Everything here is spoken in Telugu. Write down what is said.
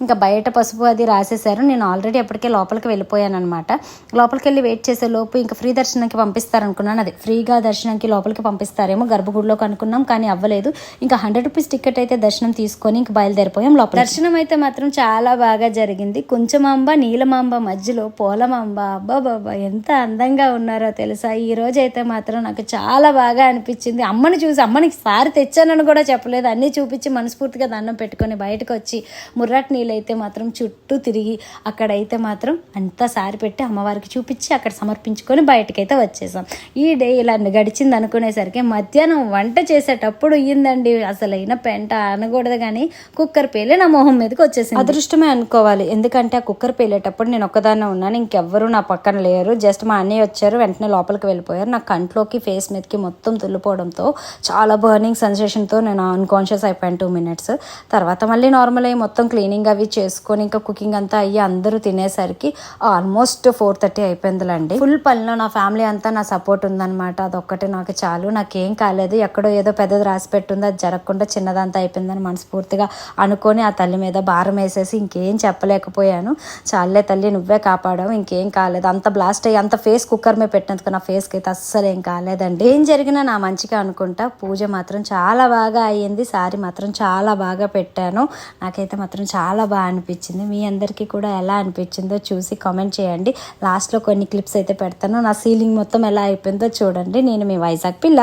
ఇంకా బయట పసుపు అది రాసేసారు. నేను ఆల్రెడీ అప్పటికే లోపలికి వెళ్ళిపోయాను అనమాట. లోపలికి వెళ్ళి వెయిట్ చేసే లోపు ఇంకా ఫ్రీ దర్శనానికి పంపిస్తారనుకున్నాను. అది ఫ్రీగా దర్శనానికి లోపలికి పంపిస్తారేమో గర్భగుడిలోకి అనుకున్నాం, కానీ అవ్వలేదు. ఇంకా 100 రూపీస్ టికెట్ అయితే దర్శనం తీసుకొని ఇంకా బయలుదేరిపోయాం లోపల. దర్శనం అయితే మాత్రం చాలా బాగా జరిగింది. కొంచెమాంబ నీలమాంబ మధ్యలో పోలమాంబ, అబ్బా బాబా ఎంత అందంగా ఉన్నారో తెలుసా. ఈ రోజు అయితే మాత్రం నాకు చాలా బాగా అనిపించింది. అమ్మని చూసి, అమ్మనికి సారి తెచ్చానని కూడా చెప్పలేదు, అన్నీ చూపించి మనస్ఫూర్తిగా దండం పెట్టుకొని బయటకు వచ్చి ముర్రాటి నీళ్ళు అయితే మాత్రం చుట్టూ తిరిగి అక్కడైతే మాత్రం అంతా సారి పెట్టి అమ్మవారికి చూపించి అక్కడ సమర్పించుకొని బయటకైతే వచ్చేసాం. ఈ డే ఇలా గడిచింది అనుకునేసరికి మధ్యాహ్నం వంట చేసేటప్పుడు అయ్యిందండి. అసలైన పెంట అనకూడదు కానీ కుక్కర్ పేలే నా మొహం మీదకి వచ్చేసింది. అదృష్టమే అనుకోవాలి, ఎందుకంటే ఆ కుక్కర్ పేలేటప్పుడు నేను ఒక్కదాన్నే ఉన్నాను, ఇంకెవ్వరూ నా పక్కన లేరు. జస్ట్ మా అన్నయ్య వచ్చారు, వెంటనే లోపలికి వెళ్ళిపోయారు. నా కంట్లోకి ఫేస్ మీదకి మొత్తం తుల్లిపోవడంతో చాలా బర్నింగ్ సెన్సేషన్తో నేను అన్కాన్షియస్ అయిపోయాను 2 మినిట్స్. తర్వాత మళ్ళీ నార్మల్ అయ్యి మొత్తం క్లీనింగ్ అవి చేసుకొని ఇంకా కుకింగ్ అంతా అయ్యి అందరూ తినేసరికి ఆల్మోస్ట్ 4:30 అయిపోయిందిలండి. ఫుల్ పనిలో నా ఫ్యామిలీ అంతా నా సపోర్ట్ ఉందన్నమాట. అదొక్కటే నాకు చాలు, నాకేం కాలేదు. ఎక్కడో ఏదో పెద్దది రాసి పెట్టుంది, అది జరగకుండా చిన్నదంతా అయిపోయిందని మనస్ఫూర్తిగా అనుకొని ఆ తల్లి మీద భారం వేసేసి ఇంకేం చెప్పలేకపోయాను. చాలే తల్లి నువ్వే కాపాడావు, ఇంకేం కాలేదు. అంత బ్లాస్ట్ అయ్యి అంత ఫేస్ కుక్కర్ మీద పెట్టినందుకు నా ఫేస్కి అయితే అస్సలు ఏం కాలేదండి. ఏం జరిగినా నా మంచిగా అనుకుంటా. పూజ మాత్రం చాలా బాగా అయ్యింది, సారీ మాత్రం చాలా బాగా పెట్టాను. నాకైతే మాత్రం చాలా బాగా అనిపించింది. మీ అందరికీ కూడా ఎలా అనిపించిందో చూసి కామెంట్ చేయండి. లాస్ట్లో కొన్ని క్లిప్స్ అయితే పెడతాను. నా సీలింగ్ మొత్తం ఎలా అయిపోయిందో చూడండి. నేను మీ వైజాగ్ పిల్ల.